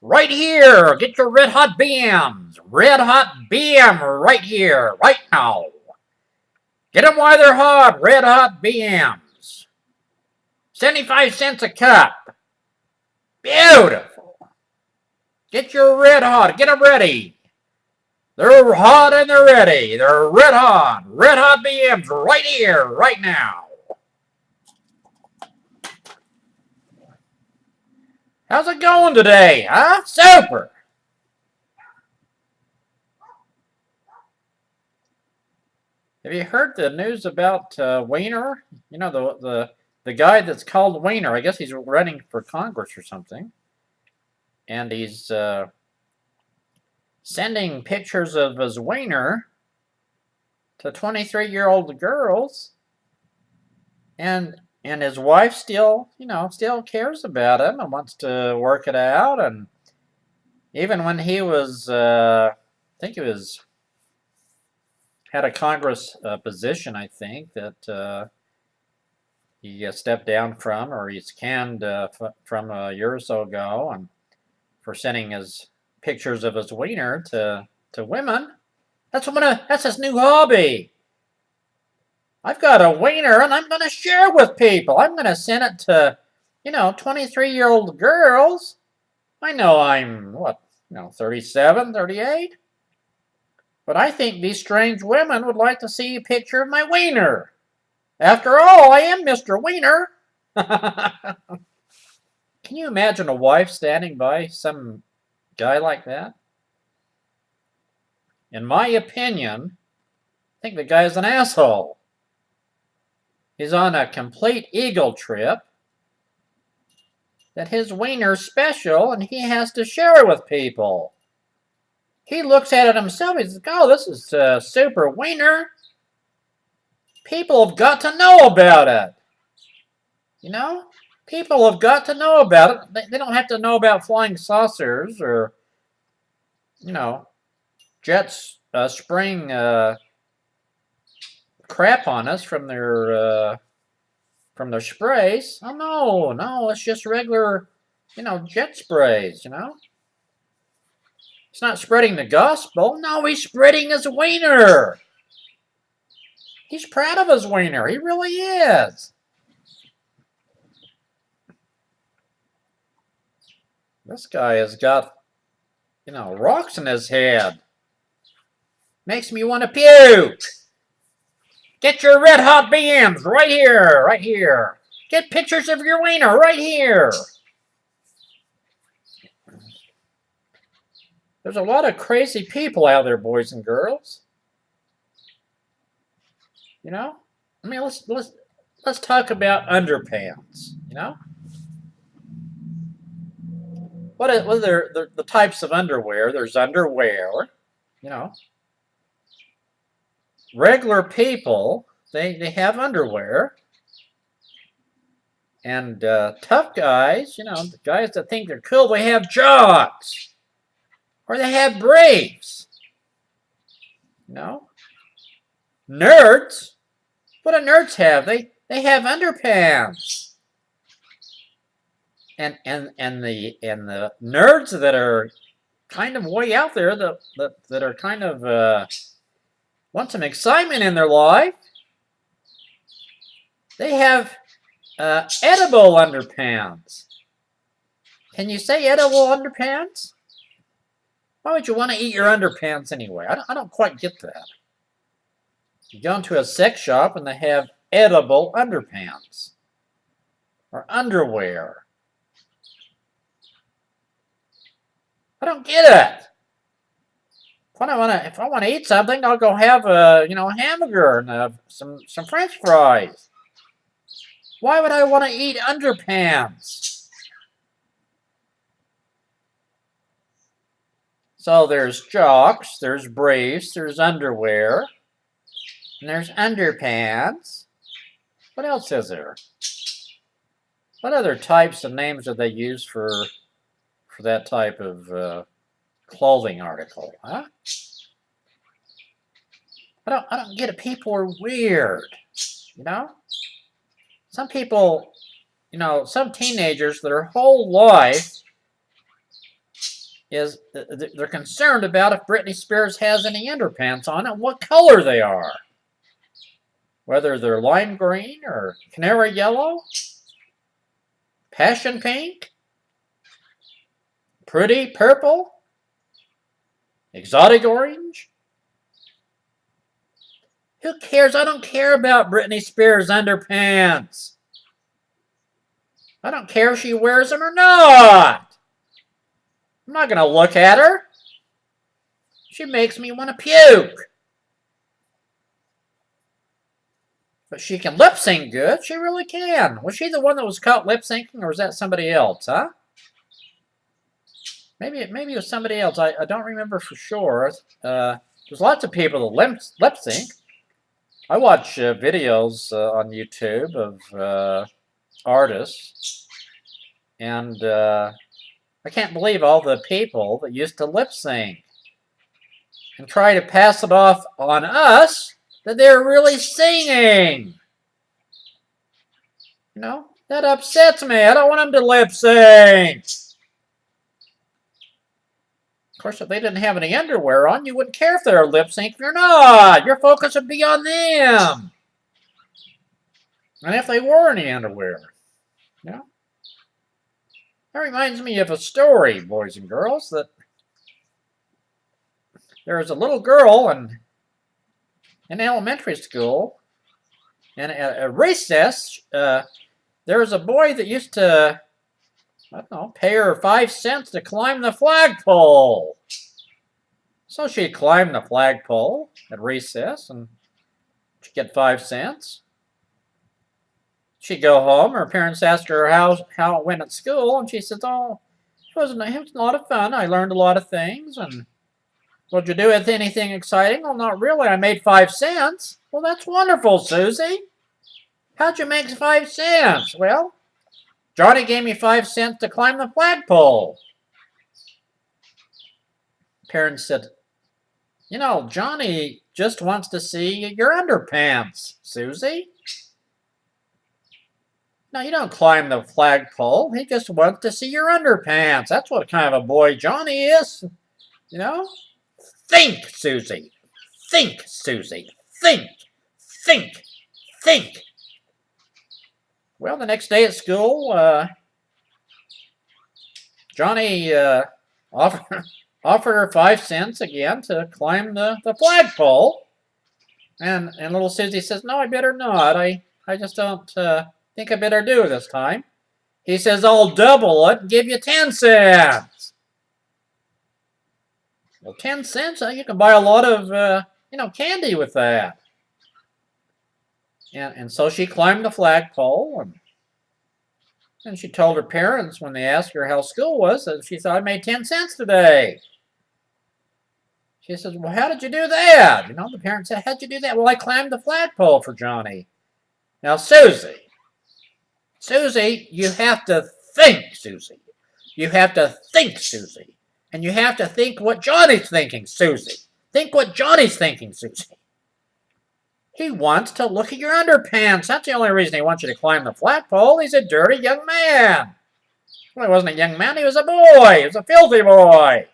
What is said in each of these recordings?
Right here! Get your red hot BMs! Red hot BM right here, right now! Get them while they're hot! Red hot BMs! 75 cents a cup! Beautiful! Get your red hot, get them ready! They're hot and they're ready! They're red hot! Red hot BMs right here, right now! How's it going today, huh? Super! Have you heard the news about Weiner? You know, the guy that's called Weiner. I guess he's running for Congress or something. And he's sending pictures of his Wiener to 23-year-old girls. And his wife still, still cares about him and wants to work it out. And even when he was, I think he was, had a Congress position, I think, that he stepped down from, or he's canned from a year or so ago, and for sending his pictures of his wiener to women. That's his new hobby. I've got a wiener and I'm going to share with people. I'm going to send it to, 23-year-old girls. I know I'm, 37, 38? But I think these strange women would like to see a picture of my wiener. After all, I am Mr. Wiener. Can you imagine a wife standing by some guy like that? In my opinion, I think the guy's an asshole. He's on a complete ego trip that his wiener's special and he has to share it with people. He looks at it himself. He's like, oh, this is a super wiener. People have got to know about it. People have got to know about it. They don't have to know about flying saucers or, jets spraying crap on us from their sprays. Oh no, it's just regular, jet sprays. It's not spreading the gospel. No, he's spreading his wiener. He's proud of his wiener. He really is. This guy has got, rocks in his head. Makes me want to puke. Get your red hot BMs right here, right here. Get pictures of your wiener right here. There's a lot of crazy people out there, boys and girls. Let's talk about underpants. What are the types of underwear? There's underwear. Regular people, they have underwear. And tough guys, the guys that think they're cool, they have jogs. Or they have briefs. Nerds. What do nerds have? They have underpants. And the nerds that are kind of way out there, that are kind of want some excitement in their life, they have edible underpants. Can you say edible underpants? Why would you want to eat your underpants anyway? I don't quite get that. You go into a sex shop and they have edible underpants. Or underwear. I don't get it. If I want to eat something, I'll go have a hamburger and some French fries. Why would I want to eat underpants? So there's jocks, there's briefs, there's underwear, and there's underpants. What else is there? What other types of names do they use for that type of clothing article, huh? I don't get it. People are weird, Some people, some teenagers, their whole life, is they're concerned about if Britney Spears has any underpants on and what color they are. Whether they're lime green or canary yellow, passion pink, pretty purple, exotic orange. Who cares? I don't care about Britney Spears' underpants. I don't care if she wears them or not. I'm not going to look at her. She makes me want to puke. But she can lip sync good. She really can. Was she the one that was caught lip syncing, or was that somebody else, huh? Maybe it was somebody else. I don't remember for sure. There's lots of people that lip sync. I watch videos on YouTube of artists, and I can't believe all the people that used to lip sync and try to pass it off on us that they're really singing. You know, that upsets me. I don't want them to lip sync. Of course, if they didn't have any underwear on, you wouldn't care if they're lip syncing or not. Your focus would be on them. And if they wore any underwear. You know? That reminds me of a story, boys and girls, that there was a little girl in elementary school, and at a recess, there was a boy that used to, I don't know, pay her 5 cents to climb the flagpole. So she climbed the flagpole at recess, and she'd get 5 cents. She'd go home. Her parents asked her how it went at school, and she says, "Oh, it was a lot of fun. I learned a lot of things, and well, did you do anything exciting?" "Well, not really. I made 5 cents. "Well, that's wonderful, Susie. How'd you make 5 cents? "Well, Johnny gave me 5 cents to climb the flagpole." Parents said, "You know, Johnny just wants to see your underpants, Susie. No, you don't climb the flagpole. He just wants to see your underpants. That's what kind of a boy Johnny is. You know? Think, Susie. Think, Susie. Think. Think. Think." Well, the next day at school, Johnny offered her 5 cents again to climb the flagpole. And little Susie says, "No, I better not. I just don't think I better do it this time." He says, "I'll double it and give you 10 cents. Well, 10 cents, you can buy a lot of, candy with that. And so she climbed the flagpole, and she told her parents when they asked her how school was, that she said, "I made 10 cents today." She says, "Well, how did you do that?" The parents said, "How'd you do that?" "Well, I climbed the flagpole for Johnny." Now, Susie, you have to think, Susie. You have to think, Susie. And you have to think what Johnny's thinking, Susie. Think what Johnny's thinking, Susie. He wants to look at your underpants. That's the only reason he wants you to climb the flagpole. He's a dirty young man. Well, he wasn't a young man. He was a boy. He was a filthy boy.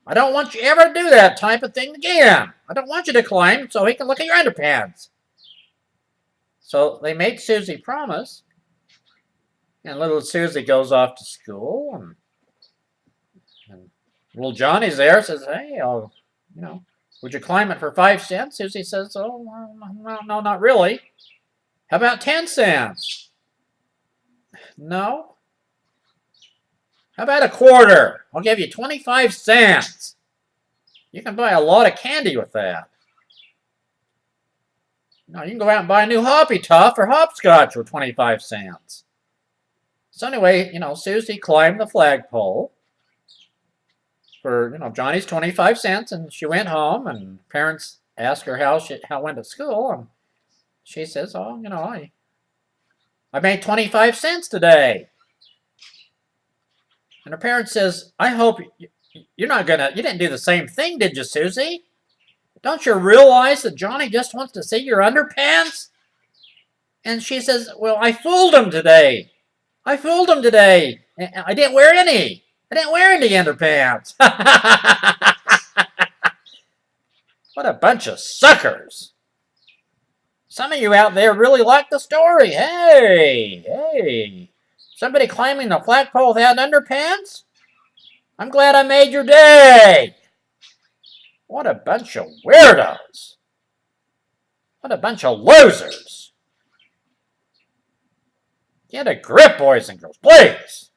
I don't want you ever to do that type of thing again. I don't want you to climb so he can look at your underpants. So they made Susie promise. And little Susie goes off to school. And little Johnny's there, says, "Hey, would you climb it for 5 cents?" Susie says, "Oh, no, not really. How about 10 cents? "No." "How about a quarter? I'll give you 25 cents. You can buy a lot of candy with that. You can go out and buy a new Hoppy Top or hopscotch for 25 cents. So anyway, Susie climbed the flagpole for, Johnny's 25 cents, and she went home, and parents asked her how it went to school, and she says, "Oh, I made 25 cents today." And her parents says, "I hope you didn't do the same thing, did you, Susie? Don't you realize that Johnny just wants to see your underpants?" And she says, "Well, I fooled him today. I didn't wear any. I didn't wear any underpants. What a bunch of suckers. Some of you out there really like the story. Hey. Somebody climbing the flagpole without underpants? I'm glad I made your day. What a bunch of weirdos. What a bunch of losers. Get a grip, boys and girls, please.